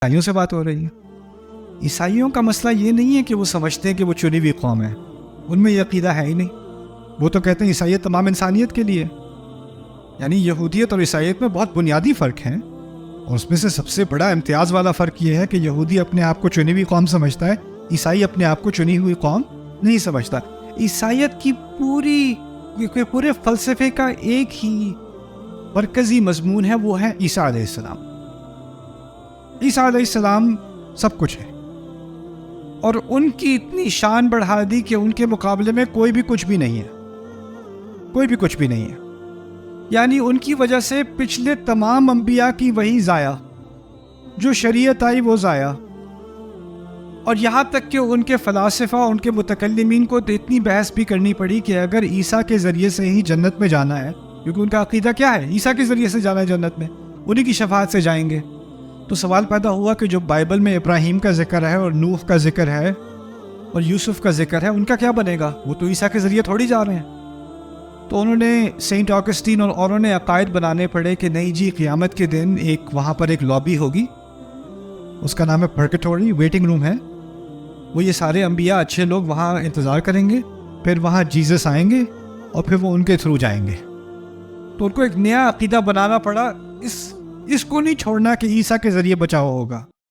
عیسائیوں سے بات ہو رہی ہے۔ عیسائیوں کا مسئلہ یہ نہیں ہے کہ وہ سمجھتے ہیں کہ وہ چنی ہوئی قوم ہے، ان میں یہ عقیدہ ہے ہی نہیں۔ وہ تو کہتے ہیں عیسائیت تمام انسانیت کے لیے، یعنی یہودیت اور عیسائیت میں بہت بنیادی فرق ہیں، اور اس میں سے سب سے بڑا امتیاز والا فرق یہ ہے کہ یہودی اپنے آپ کو چنی ہوئی قوم سمجھتا ہے، عیسائی اپنے آپ کو چنی ہوئی قوم نہیں سمجھتا۔ عیسائیت کی پورے فلسفے کا ایک ہی مرکزی مضمون ہے، وہ ہے عیسیٰ علیہ السلام۔ عیسیٰ علیہ السلام سب کچھ ہے، اور ان کی اتنی شان بڑھا دی کہ ان کے مقابلے میں کوئی بھی کچھ بھی نہیں ہے، کوئی بھی کچھ بھی نہیں ہے۔ یعنی ان کی وجہ سے پچھلے تمام انبیاء کی وہی ضائع، جو شریعت آئی وہ ضائع، اور یہاں تک کہ ان کے فلاسفہ، ان کے متکلمین کو تو اتنی بحث بھی کرنی پڑی کہ اگر عیسیٰ کے ذریعے سے ہی جنت میں جانا ہے، کیونکہ ان کا عقیدہ کیا ہے، عیسیٰ کے ذریعے سے جانا ہے جنت میں، انہی کی شفاعت سے جائیں گے، تو سوال پیدا ہوا کہ جو بائبل میں ابراہیم کا ذکر ہے اور نوح کا ذکر ہے اور یوسف کا ذکر ہے، ان کا کیا بنے گا؟ وہ تو عیسیٰ کے ذریعے تھوڑی جا رہے ہیں۔ تو انہوں نے سینٹ آگسٹین اور اوروں نے عقائد بنانے پڑے کہ نہیں جی، قیامت کے دن وہاں پر ایک لابی ہوگی، اس کا نام ہے پرگیٹوری، ویٹنگ روم ہے، وہ یہ سارے انبیاء اچھے لوگ وہاں انتظار کریں گے، پھر وہاں جیزس آئیں گے اور پھر وہ ان کے تھرو جائیں گے۔ تو ان کو ایک نیا عقیدہ بنانا پڑا، اس کو نہیں چھوڑنا کہ عیسیٰ کے ذریعے بچاؤ ہوگا۔